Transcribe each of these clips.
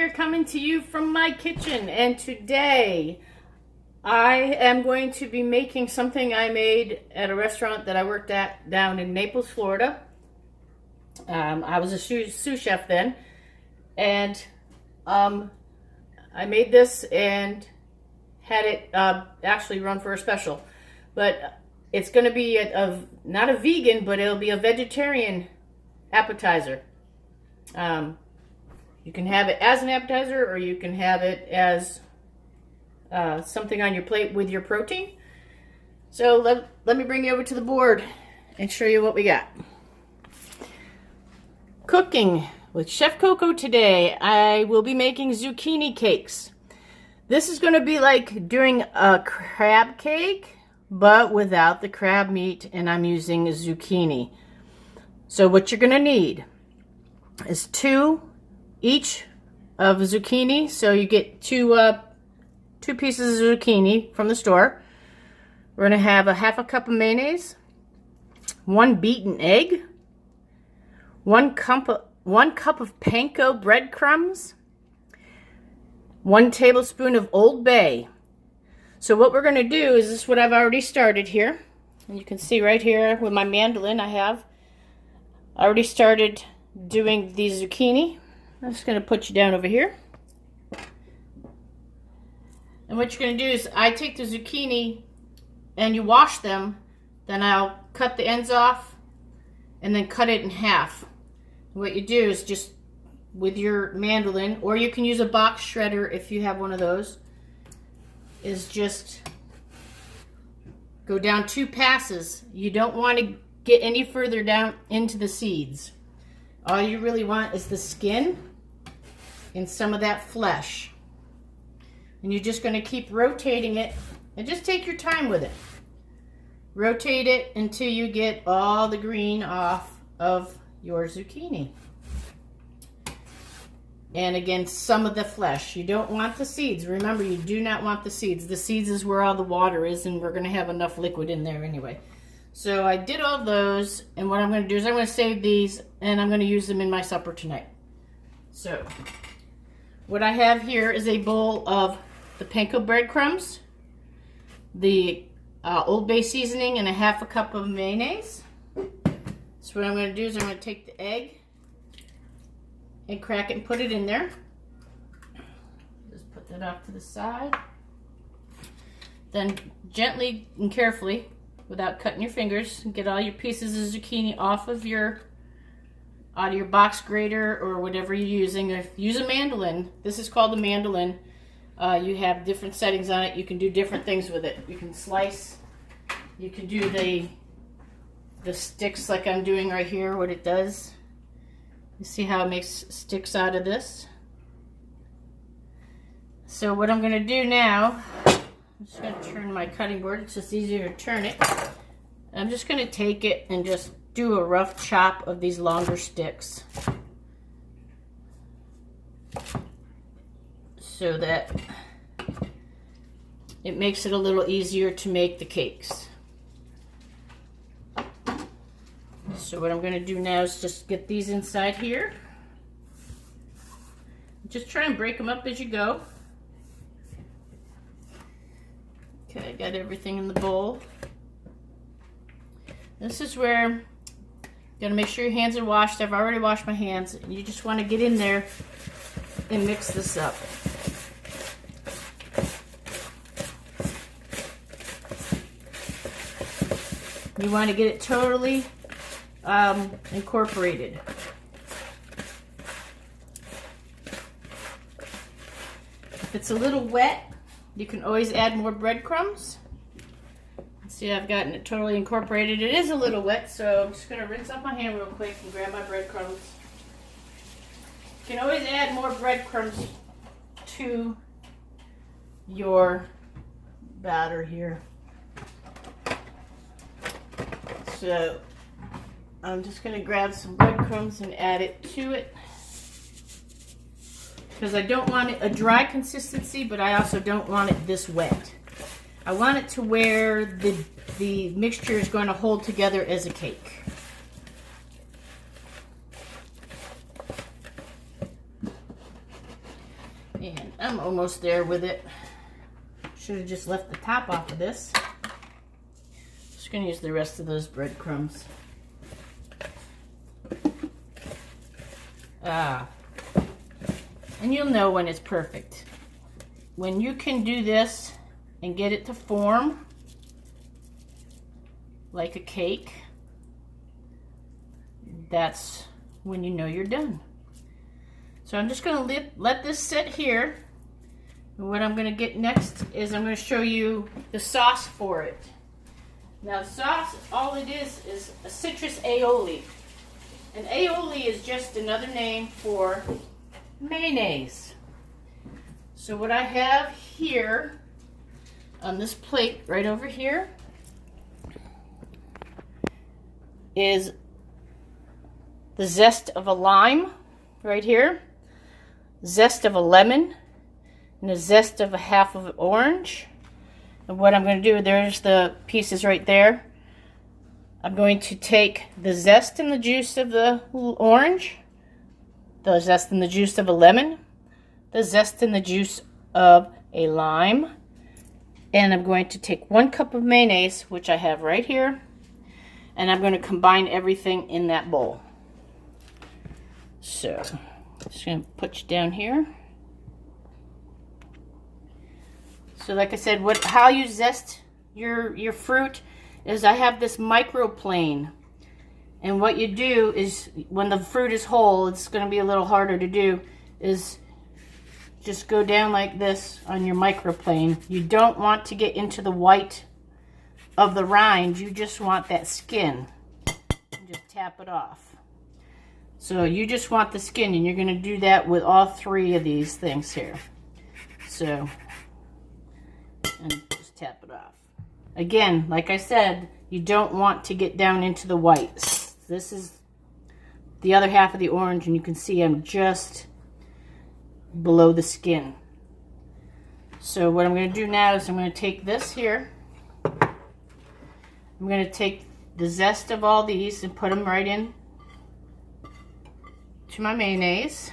here coming to you from my kitchen, and today I am going to be making something I made at a restaurant that I worked at down in Naples, Florida. I was a sous chef then, and I made this and had it actually run for a special, but it's going to be not a vegan, but it'll be a vegetarian appetizer. You can have it as an appetizer, or you can have it as something on your plate with your protein. So let me bring you over to the board and show you what we got. Cooking with Chef Coco today, I will be making zucchini cakes. This is going to be like doing a crab cake, but without the crab meat, and I'm using zucchini. So what you're going to need is 2 each of zucchini. So you get two pieces of zucchini from the store. We're going to have a half a cup of mayonnaise, 1 beaten egg, 1 cup of panko breadcrumbs, 1 tablespoon of Old Bay. So what we're going to do is this is what I've already started here. And you can see right here with my mandolin, I already started doing the zucchini. I'm just going to put you down over here. And what you're going to do is I take the zucchini and you wash them, then I'll cut the ends off and then cut it in half. What you do is just with your mandolin, or you can use a box shredder if you have one of those, is just go down 2 passes. You don't want to get any further down into the seeds. All you really want is the skin and some of that flesh. And you're just going to keep rotating it, and just take your time with it. Rotate it until you get all the green off of your zucchini. And again, some of the flesh. You don't want the seeds. Remember, you do not want the seeds. The seeds is where all the water is, and we're going to have enough liquid in there anyway. So I did all those, and what I'm going to do is I'm going to save these, and I'm going to use them in my supper tonight. So what I have here is a bowl of the panko breadcrumbs, the Old Bay seasoning, and a half a cup of mayonnaise. So what I'm going to do is I'm going to take the egg and crack it and put it in there. Just put that off to the side. Then gently and carefully, without cutting your fingers, get all your pieces of zucchini off of your box grater or whatever you're using. If you use a mandolin, this is called the mandolin. You have different settings on it. You can do different things with it. You can slice. You can do the sticks like I'm doing right here, what it does. You see how it makes sticks out of this? So what I'm going to do now, I'm just going to turn my cutting board. It's just easier to turn it. I'm just going to take it and just do a rough chop of these longer sticks, so that it makes it a little easier to make the cakes. So what I'm going to do now is just get these inside here. Just try and break them up as you go. Okay, I got everything in the bowl. This is where you got to make sure your hands are washed. I've already washed my hands. You just want to get in there and mix this up. You want to get it totally incorporated. If it's a little wet, you can always add more breadcrumbs. See, I've gotten it totally incorporated. It is a little wet, so I'm just going to rinse off my hand real quick and grab my breadcrumbs. You can always add more breadcrumbs to your batter here. So I'm just going to grab some breadcrumbs and add it to it, because I don't want it a dry consistency, but I also don't want it this wet. I want it to where the mixture is going to hold together as a cake. And I'm almost there with it. Should have just left the top off of this. Just gonna use the rest of those breadcrumbs. And you'll know when it's perfect. When you can do this and get it to form like a cake, that's when you know you're done. So I'm just going to let this sit here. And what I'm going to get next is I'm going to show you the sauce for it. Now the sauce, all it is a citrus aioli. And aioli is just another name for mayonnaise. So what I have here on this plate right over here is the zest of a lime right here, zest of a lemon, and a zest of a half of an orange. And what I'm going to do, there's the pieces right there. I'm going to take the zest and the juice of the orange, the zest and the juice of a lemon, the zest and the juice of a lime, and I'm going to take 1 cup of mayonnaise, which I have right here, and I'm going to combine everything in that bowl. So, just going to put you down here. So like I said, how you zest your fruit is I have this microplane. And what you do is when the fruit is whole, it's going to be a little harder to do, is just go down like this on your microplane. You don't want to get into the white of the rind. You just want that skin. And just tap it off. So you just want the skin, and you're going to do that with all 3 of these things here. So, and just tap it off. Again, like I said, you don't want to get down into the whites. This is the other half of the orange, and you can see I'm just below the skin. So what I'm going to do now is I'm going to take this here. I'm going to take the zest of all these and put them right in to my mayonnaise.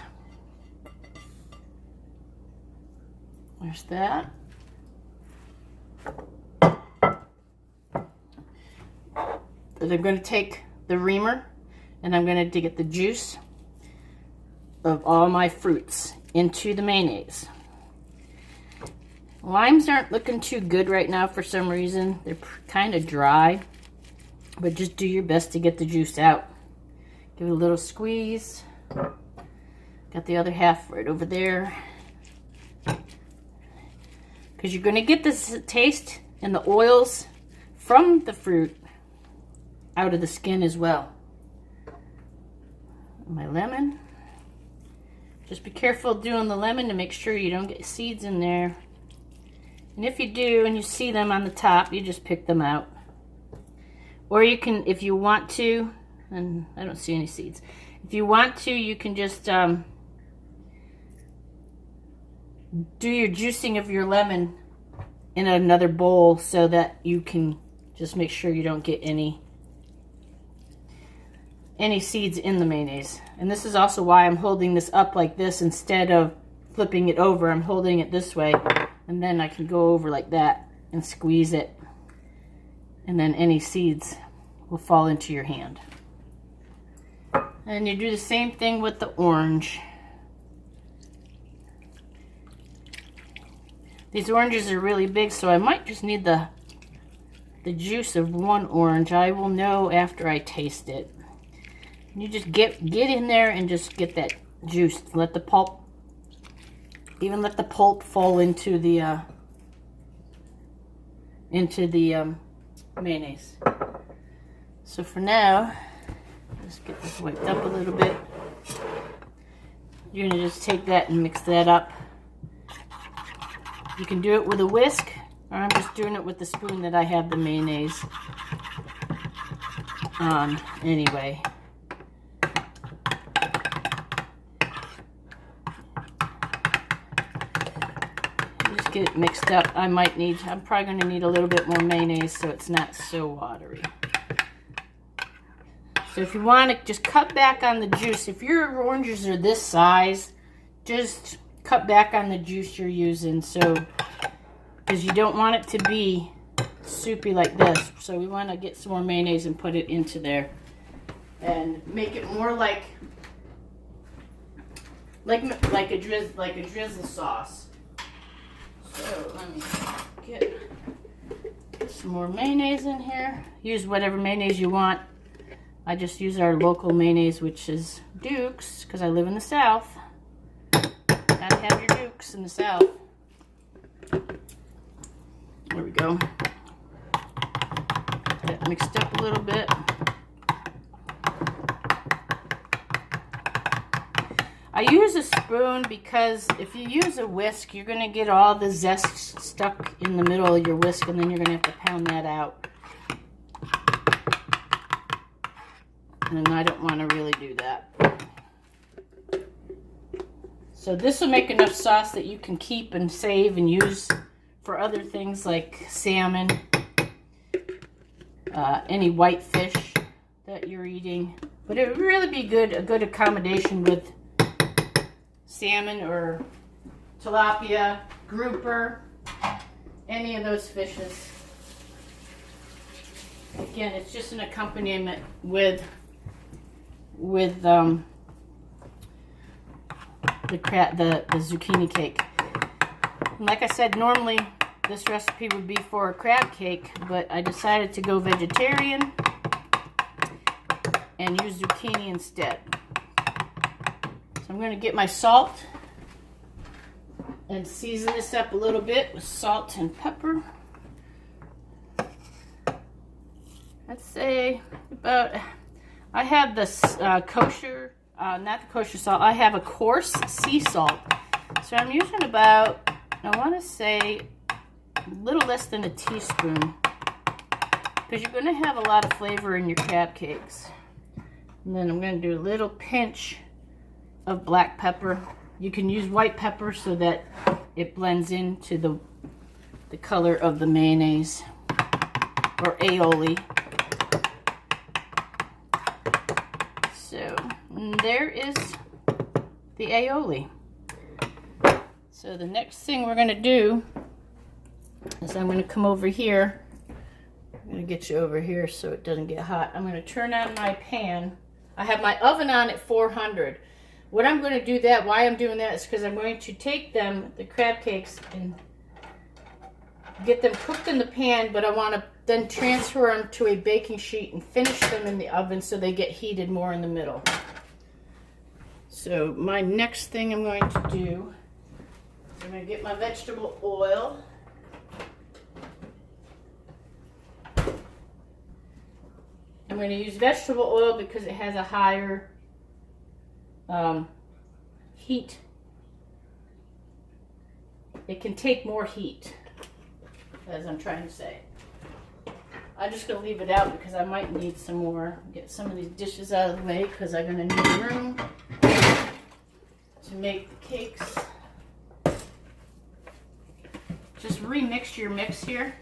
There's that. Then I'm going to take the reamer and I'm going to get the juice of all my fruits into the mayonnaise. Limes aren't looking too good right now for some reason. They're kind of dry, but just do your best to get the juice out. Give it a little squeeze. Got the other half right over there. Because you're going to get this taste and the oils from the fruit out of the skin as well. My lemon. Just be careful doing the lemon to make sure you don't get seeds in there. And if you do and you see them on the top, you just pick them out. Or you can, if you want to, and I don't see any seeds. If you want to, you can just do your juicing of your lemon in another bowl so that you can just make sure you don't get any seeds in the mayonnaise. And this is also why I'm holding this up like this instead of flipping it over. I'm holding it this way, and then I can go over like that and squeeze it, and then any seeds will fall into your hand. And you do the same thing with the orange. These oranges are really big, so I might just need the juice of 1 orange. I will know after I taste it. You just get in there and just get that juice. Let the pulp, even let the pulp fall into the mayonnaise. So for now, just get this wiped up a little bit. You're gonna just take that and mix that up. You can do it with a whisk, or I'm just doing it with the spoon that I have the mayonnaise on anyway. Just get it mixed up. I'm probably going to need a little bit more mayonnaise so it's not so watery. So if you want to just cut back on the juice, if your oranges are this size, just cut back on the juice you're using, so because you don't want it to be soupy like this. So we want to get some more mayonnaise and put it into there and make it more like a drizzle sauce. So let me get some more mayonnaise in here. Use whatever mayonnaise you want. I just use our local mayonnaise, which is Duke's, because I live in the South. Gotta have your Duke's in the South. There we go. Get that mixed up a little bit. I use a spoon because if you use a whisk, you're going to get all the zest stuck in the middle of your whisk, and then you're going to have to pound that out. And I don't want to really do that. So this will make enough sauce that you can keep and save and use for other things like salmon, any white fish that you're eating. But it would really be a good accommodation with salmon or tilapia, grouper, any of those fishes. Again, it's just an accompaniment with the zucchini cake. And like I said, normally this recipe would be for a crab cake, but I decided to go vegetarian and use zucchini instead. So I'm going to get my salt and season this up a little bit with salt and pepper. Let's say about, I have this kosher, not the kosher salt, I have a coarse sea salt. So I'm using about, I want to say, a little less than a teaspoon, because you're going to have a lot of flavor in your crab cakes. And then I'm going to do a little pinch of black pepper. You can use white pepper so that it blends into the color of the mayonnaise or aioli. So there is the aioli. So the next thing we're going to do is I'm going to come over here. I'm going to get you over here so it doesn't get hot. I'm going to turn on my pan. I have my oven on at 400. What I'm going to do why I'm doing that is because I'm going to take the crab cakes, and get them cooked in the pan, but I want to then transfer them to a baking sheet and finish them in the oven so they get heated more in the middle. So my next thing I'm going to do, I'm going to get my vegetable oil. I'm going to use vegetable oil because it has a higher heat. It can take more heat, as I'm trying to say. I'm just going to leave it out because I might need some more. Get some of these dishes out of the way because I'm going to need room to make the cakes. Just remix your mix here.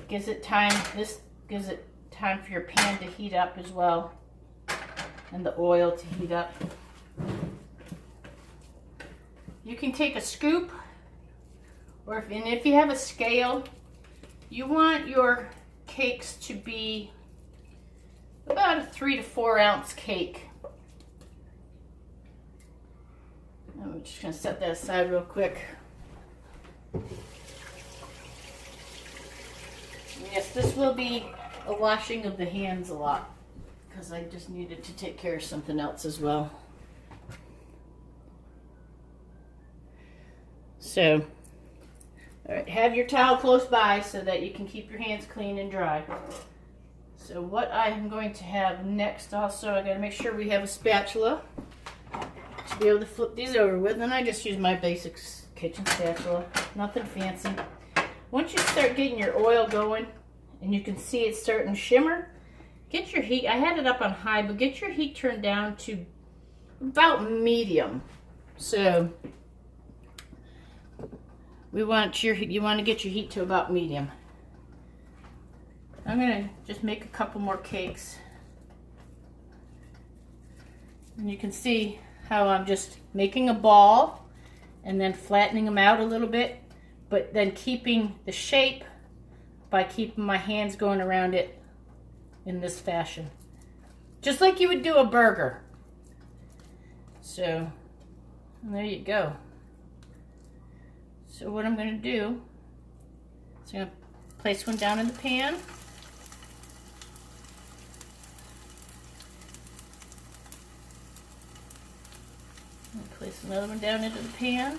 Gives it time. This gives it time for your pan to heat up as well, and the oil to heat up. You can take a scoop, or if you have a scale, you want your cakes to be about a 3 to 4 ounce cake. I'm just going to set that aside real quick. Yes, this will be a washing of the hands a lot because I just needed to take care of something else as well. So, all right, have your towel close by so that you can keep your hands clean and dry. So what I'm going to have next also, I gotta make sure we have a spatula to be able to flip these over with, and I just use my basic kitchen spatula, nothing fancy. Once you start getting your oil going and you can see it starting to shimmer, get your heat, I had it up on high, but get your heat turned down to about medium. So you want to get your heat to about medium. I'm going to just make a couple more cakes. And you can see how I'm just making a ball and then flattening them out a little bit, but then keeping the shape by keeping my hands going around it in this fashion. Just like you would do a burger. So, there you go. So what I'm going to do is I'm going to place one down in the pan. And place another one down into the pan.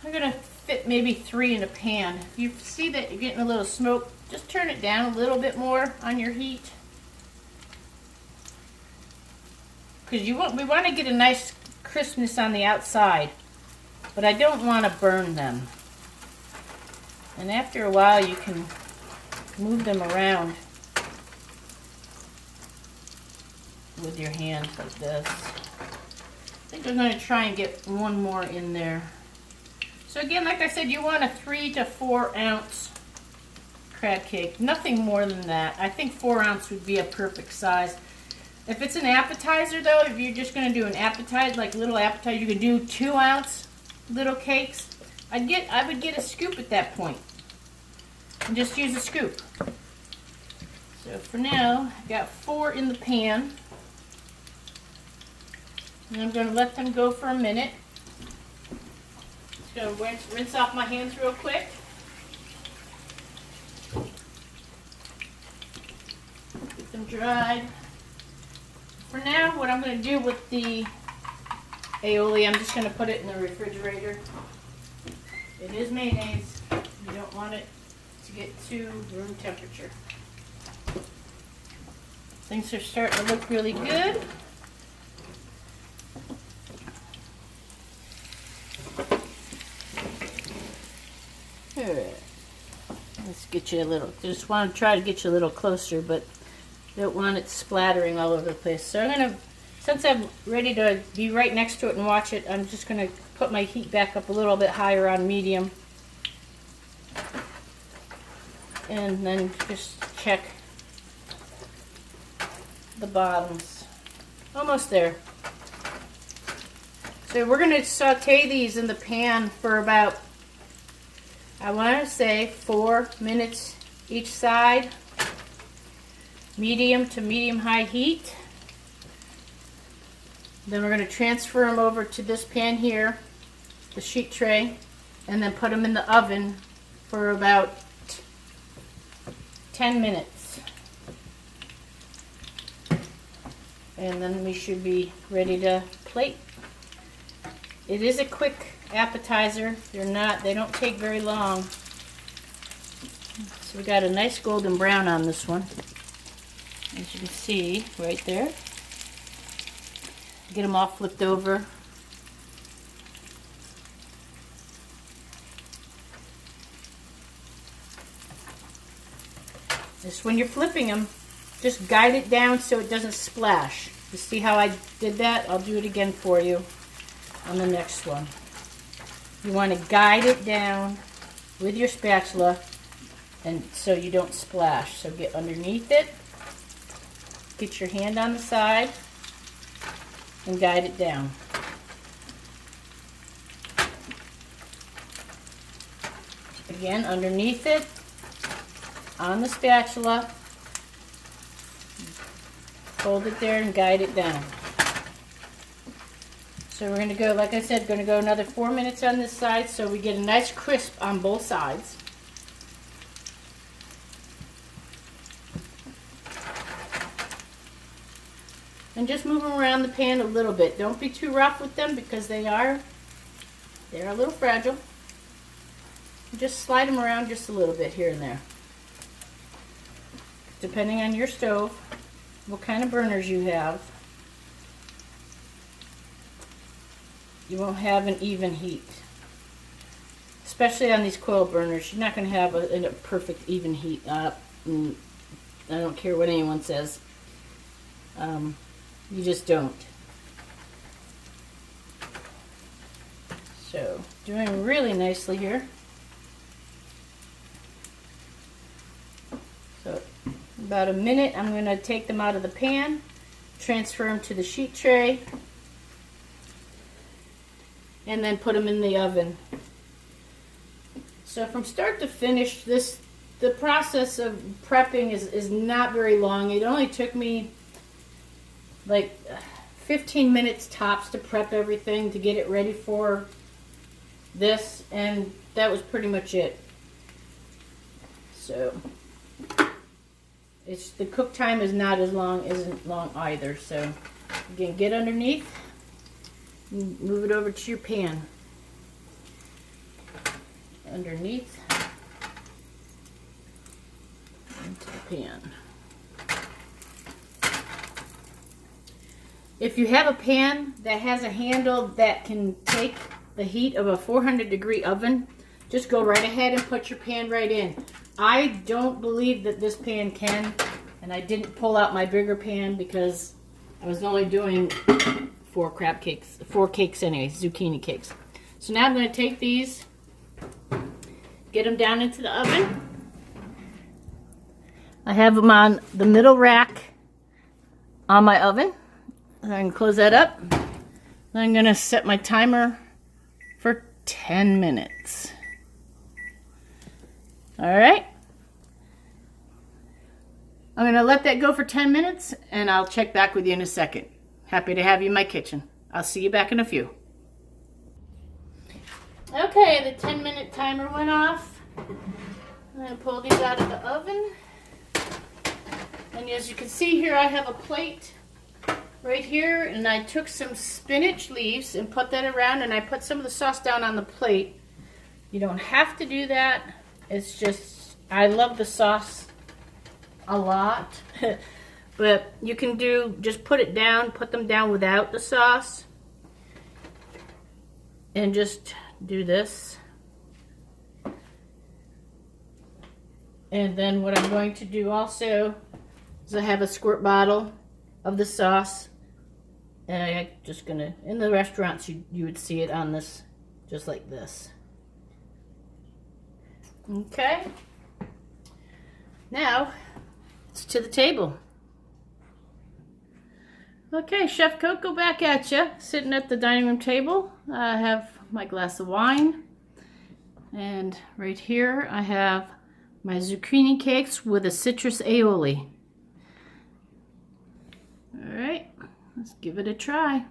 I'm going to fit maybe 3 in a pan. If you see that you're getting a little smoke, just turn it down a little bit more on your heat. Because we want to get a nice crispness on the outside, but I don't want to burn them. And after a while you can move them around with your hands like this. I think I'm going to try and get one more in there. So again, like I said, you want a 3 to 4 ounce crab cake. Nothing more than that. I think 4 ounce would be a perfect size. If it's an appetizer though, if you're just going to do an appetizer, like little appetizer, you could do 2 ounce little cakes. I would get a scoop at that point. And just use a scoop. So for now, I've got 4 in the pan. And I'm going to let them go for a minute. Just going to rinse off my hands real quick. Get them dried. For now, what I'm going to do with the aioli, I'm just going to put it in the refrigerator. It is mayonnaise. You don't want it to get to room temperature. Things are starting to look really good. Alright. Let's get you a little, just want to try to get you a little closer, but don't want it splattering all over the place. So I'm going to, since I'm ready to be right next to it and watch it, I'm just going to put my heat back up a little bit higher on medium. And then just check the bottoms. Almost there. So we're going to saute these in the pan for about, I want to say 4 minutes each side. Medium to medium-high heat. Then we're going to transfer them over to this pan here, the sheet tray, and then put them in the oven for about 10 minutes. And then we should be ready to plate. It is a quick appetizer. They don't take very long. So we got a nice golden brown on this one. As you can see right there. Get them all flipped over. Just when you're flipping them, just guide it down so it doesn't splash. You see how I did that? I'll do it again for you on the next one. You want to guide it down with your spatula and so you don't splash. So get underneath it. Get your hand on the side and guide it down. Again, underneath it, on the spatula, hold it there and guide it down. So we're going to go, like I said, going to go another 4 minutes on this side so we get a nice crisp on both sides. And just move them around the pan a little bit. Don't be too rough with them because they're a little fragile. Just slide them around just a little bit here and there. Depending on your stove, what kind of burners you have, you won't have an even heat. Especially on these coil burners, you're not going to have a perfect even heat. I don't care what anyone says. You just don't. So, doing really nicely here. So, about a minute. I'm going to take them out of the pan, transfer them to the sheet tray, and then put them in the oven. So from start to finish, the process of prepping is not very long. It only took me like 15 minutes tops to prep everything, to get it ready for this, and that was pretty much it. So the cook time is not as long, isn't long either. So again, get underneath and move it over to your pan. Underneath into the pan. If you have a pan that has a handle that can take the heat of a 400-degree oven, just go right ahead and put your pan right in. I don't believe that this pan can, and I didn't pull out my bigger pan because I was only doing 4 cakes anyway, zucchini cakes. So now I'm going to take these, get them down into the oven. I have them on the middle rack on my oven. I can close that up. Then I'm going to set my timer for 10 minutes. Alright. I'm going to let that go for 10 minutes and I'll check back with you in a second. Happy to have you in my kitchen. I'll see you back in a few. Okay, the 10-minute timer went off. I'm going to pull these out of the oven. And as you can see here, I have a plate right here, and I took some spinach leaves and put that around, and I put some of the sauce down on the plate. You don't have to do that. It's just, I love the sauce a lot. But you can just put them down without the sauce. And just do this. And then what I'm going to do also is I have a squirt bottle of the sauce. And I'm just gonna, in the restaurants you would see it on this, just like this. Okay. Now, it's to the table. Okay, Chef Coco back at you, sitting at the dining room table. I have my glass of wine. And right here I have my zucchini cakes with a citrus aioli. All right, let's give it a try.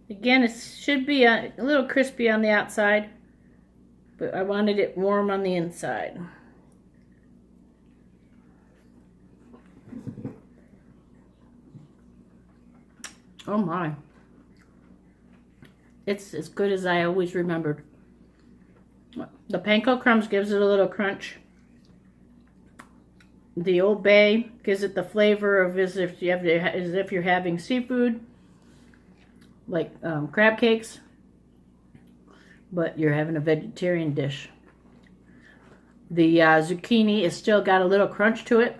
Again, it should be a little crispy on the outside, but I wanted it warm on the inside. Oh my. It's as good as I always remembered. The panko crumbs gives it a little crunch. The Old Bay gives it the flavor of as if you're having seafood, like crab cakes, but you're having a vegetarian dish. The zucchini is still got a little crunch to it.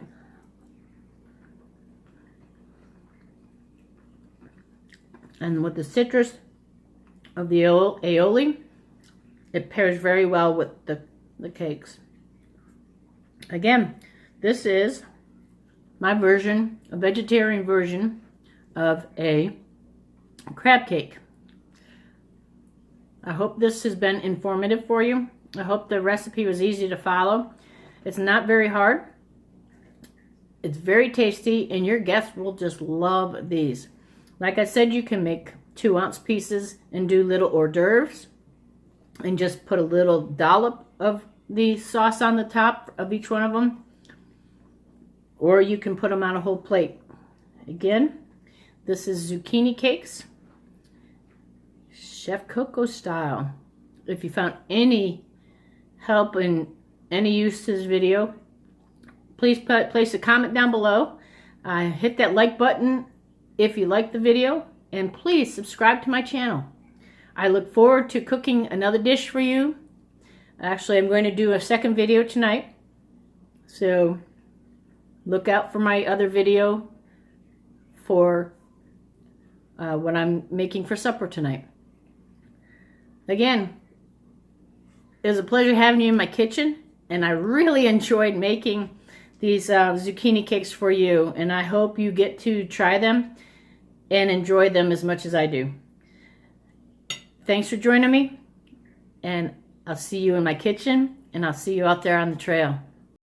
And with the citrus of the aioli, it pairs very well with the cakes. Again, this is my version, a vegetarian version of a crab cake. I hope this has been informative for you. I hope the recipe was easy to follow. It's not very hard. It's very tasty, and your guests will just love these. Like I said, you can make 2-ounce pieces and do little hors d'oeuvres and just put a little dollop of the sauce on the top of each one of them. Or you can put them on a whole plate. Again, this is zucchini cakes, Chef Coco style. If you found any help in any use to this video, please place a comment down below. Hit that like button if you like the video, and please subscribe to my channel. I look forward to cooking another dish for you. Actually, I'm going to do a second video tonight, so look out for my other video for what I'm making for supper tonight. Again, it was a pleasure having you in my kitchen, and I really enjoyed making these zucchini cakes for you, and I hope you get to try them and enjoy them as much as I do. Thanks for joining me, and I'll see you in my kitchen, and I'll see you out there on the trail.